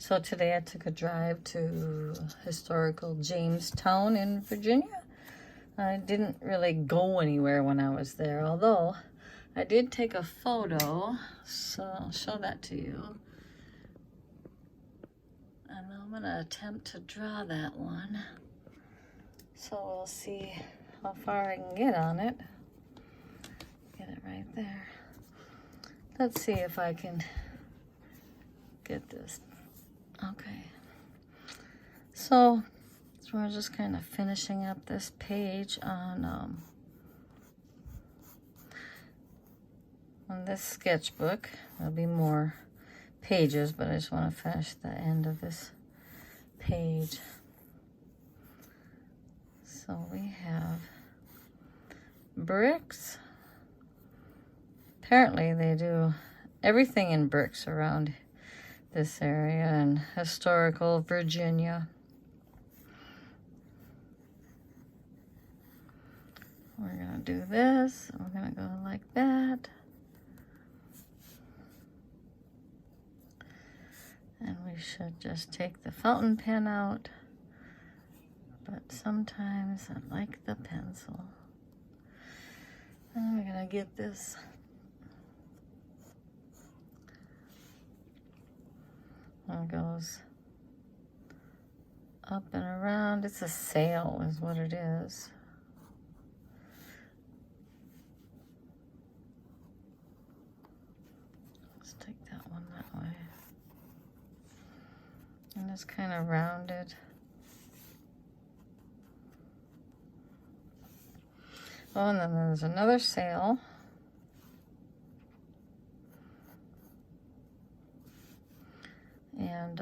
So today I took a drive to historical Jamestown in Virginia. I didn't really go anywhere when I was there, although I did take a photo, so I'll show that to you. And I'm gonna attempt to draw that one. So we'll see how far I can get on it. Get it right there. Let's see if I can get this. Okay. So we're just kind of finishing up this page on this sketchbook. There'll be more pages, but I just want to finish the end of this page. So we have bricks. Apparently they do everything in bricks around this area in historical Virginia. We're gonna do this. We're gonna go like that. And we should just take the fountain pen out. But sometimes I like the pencil. And we're gonna get this. It goes up and around. It's a sail is what it is. Let's take that one that way. And it's kind of rounded. Oh, and then there's another sail. And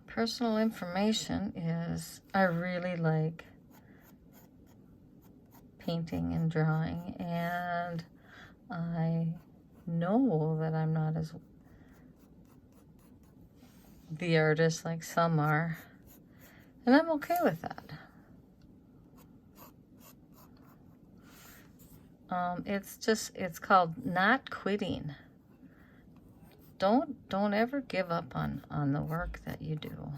personal information is I really like painting and drawing, and I know that I'm not as the artist like some are, and I'm okay with that. It's called not quitting. Don't ever give up on the work that you do,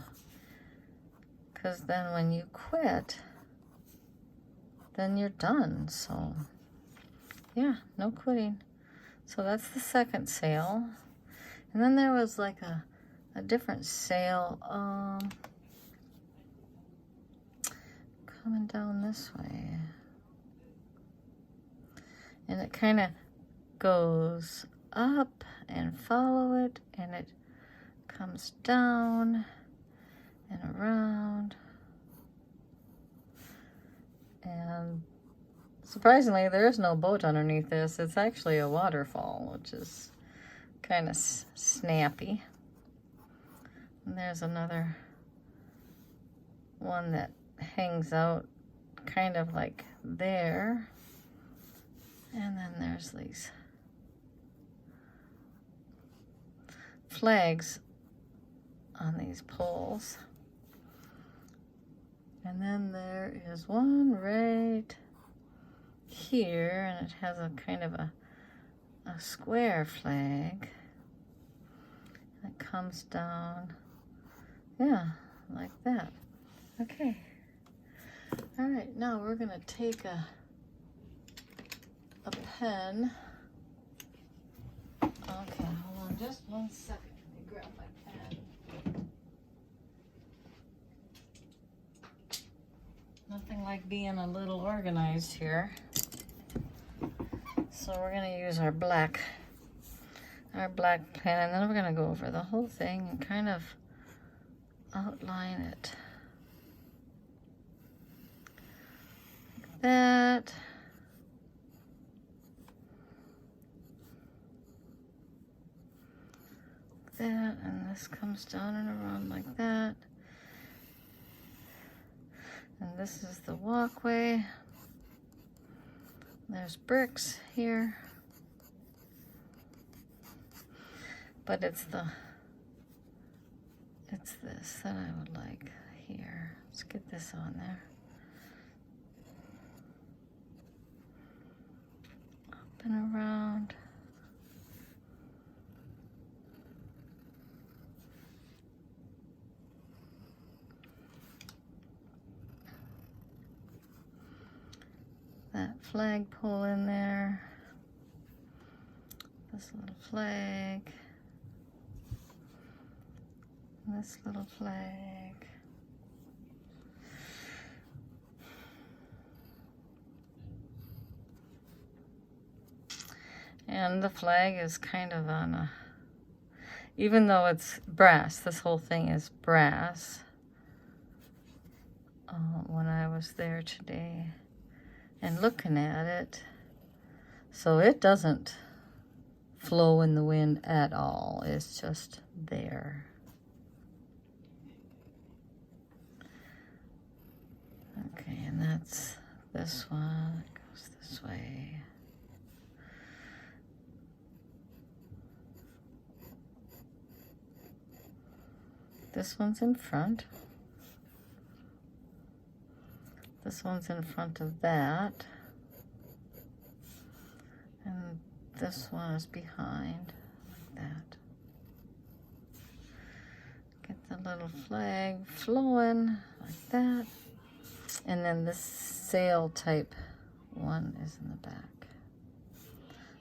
because then when you quit, then you're done. So yeah, no quitting. So that's the second sail. And then there was like a different sail coming down this way, and it kind of goes up and follow it, and it comes down and around, and surprisingly there is no boat underneath this. It's actually a waterfall, which is kind of snappy. And there's another one that hangs out kind of like there, and then there's these flags on these poles, and then there is one right here, and it has a kind of a square flag that comes down, yeah, like that. Okay, all right, now we're gonna take a pen. Okay, hold on just 1 second. Let me grab my pen. Nothing like being a little organized here. So we're gonna use our black pen, and then we're gonna go over the whole thing and kind of outline it. Like that. That, and this comes down and around like that, and this is the walkway. There's bricks here, but it's this that I would like here. Let's get this on there. Up and around. flagpole in there. This little flag. This little flag. And the flag is kind of on a, even though it's brass, this whole thing is brass. When I was there today and looking at it, so it doesn't flow in the wind at all. It's just there. Okay, and that's this one. It goes this way. This one's in front. This one's in front of that. And this one is behind, like that. Get the little flag flowing, like that. And then this sail type one is in the back.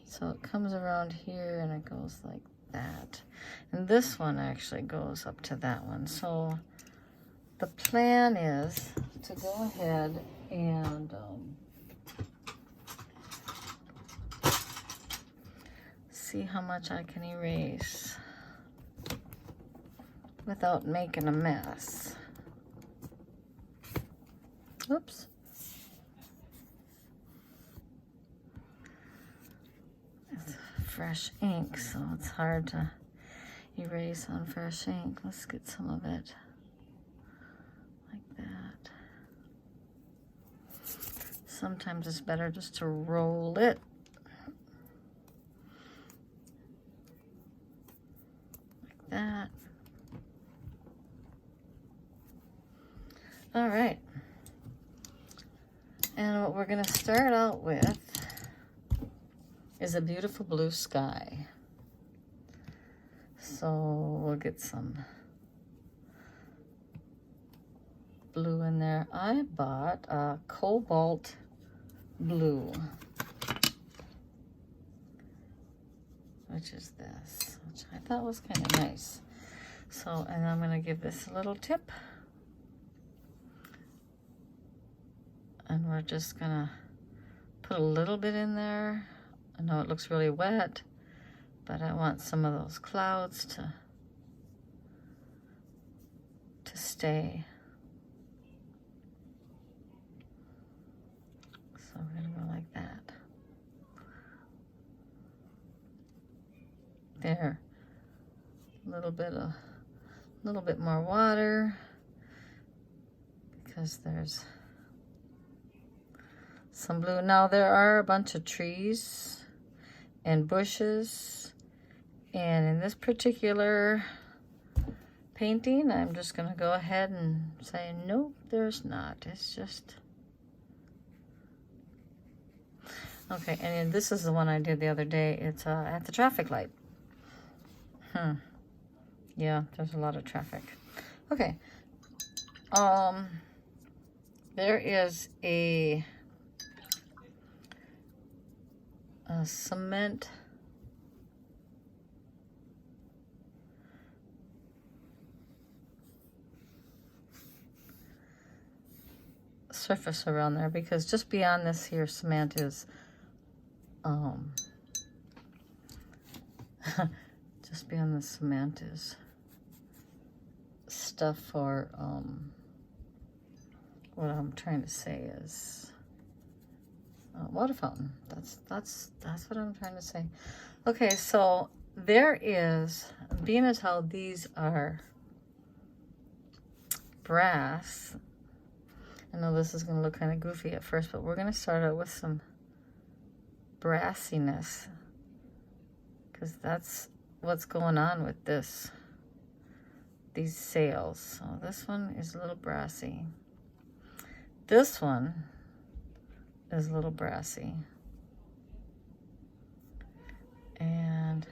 So it comes around here and it goes like that. And this one actually goes up to that one. So the plan is to go ahead and see how much I can erase without making a mess. Oops. It's fresh ink, so it's hard to erase on fresh ink. Let's get some of it like that. Sometimes it's better just to roll it. Like that. All right. And what we're going to start out with is a beautiful blue sky. So we'll get some blue in there. I bought a cobalt blue, which is this, which I thought was kind of nice. So, and I'm going to give this a little tip. And we're just gonna put a little bit in there. I know it looks really wet, but I want some of those clouds to stay. So we're gonna go like that. There. A little bit more water, because there's some blue. Now there are a bunch of trees and bushes, and in this particular painting I'm just going to go ahead and say nope, there's not. It's just okay. And this is the one I did the other day. It's at the traffic light. Yeah, there's a lot of traffic. Okay. There is a cement surface around there, because just beyond this here cement is just beyond the cement is stuff for what I'm trying to say is water fountain. That's what I'm trying to say. Okay, so there is, being as how these are brass, I know this is going to look kind of goofy at first, but we're going to start out with some brassiness, because that's what's going on with these sails. So this one is a little brassy. This one is a little brassy. And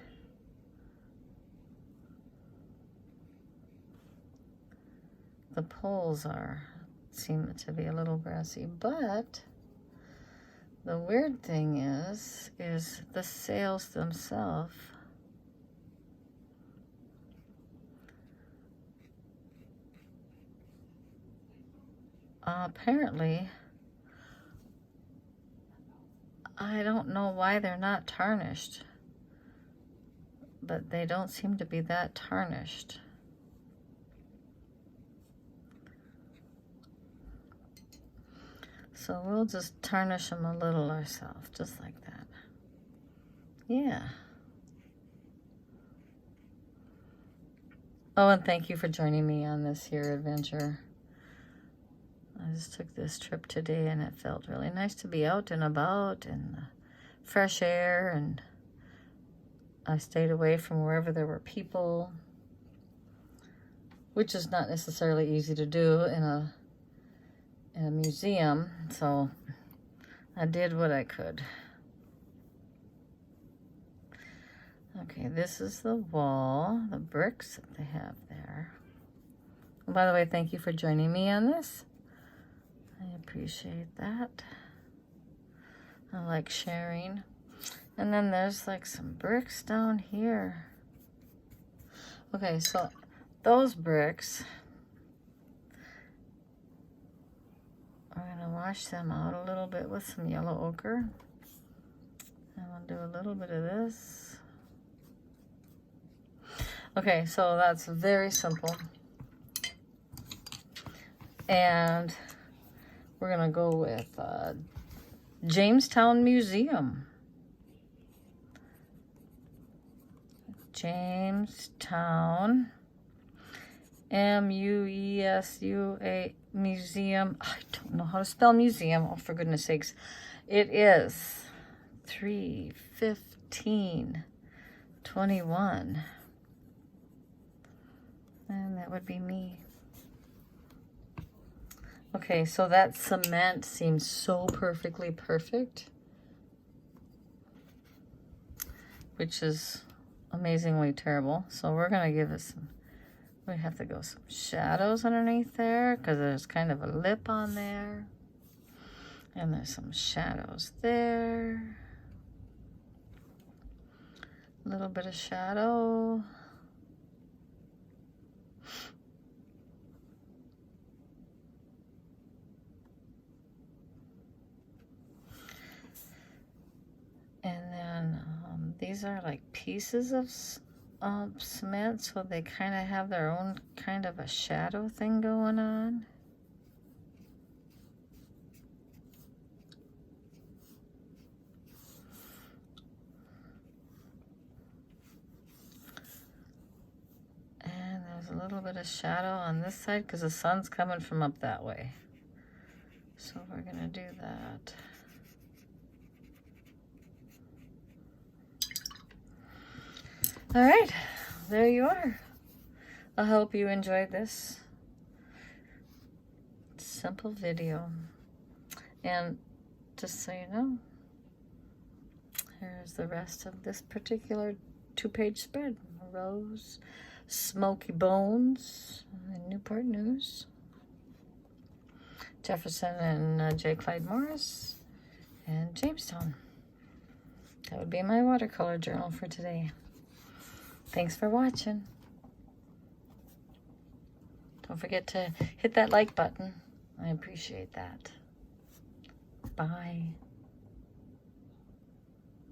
the poles seem to be a little brassy, but The weird thing is the sails themselves. Apparently, I don't know why they're not tarnished, but they don't seem to be that tarnished. So we'll just tarnish them a little ourselves, just like that. Yeah. Oh, and thank you for joining me on this here adventure. I just took this trip today and it felt really nice to be out and about and fresh air, and I stayed away from wherever there were people, which is not necessarily easy to do in a museum, so I did what I could. Okay, this is the wall, the bricks that they have there. And by the way, thank you for joining me on this. I appreciate that. I like sharing. And then there's like some bricks down here. Okay, so those bricks, we're gonna wash them out a little bit with some yellow ochre. And we'll do a little bit of this. Okay, so that's very simple. And we're gonna go with Jamestown Museum. Jamestown, M-U-E-S-U-A, museum. I don't know how to spell museum. Oh, for goodness sakes. It is 3/15/21. And that would be me. Okay, so that cement seems so perfectly perfect, which is amazingly terrible. So we're gonna give it some, we have to go some shadows underneath there because there's kind of a lip on there. And there's some shadows there. A little bit of shadow. And then these are like pieces of cement, so they kind of have their own kind of a shadow thing going on. And there's a little bit of shadow on this side because the sun's coming from up that way. So we're gonna do that. All right, there you are. I hope you enjoyed this simple video. And just so you know, here's the rest of this particular 2-page spread. Rose, Smoky Bones, and Newport News, Jefferson and J. Clyde Morris, and Jamestown. That would be my watercolor journal for today. Thanks for watching. Don't forget to hit that like button. I appreciate that. Bye.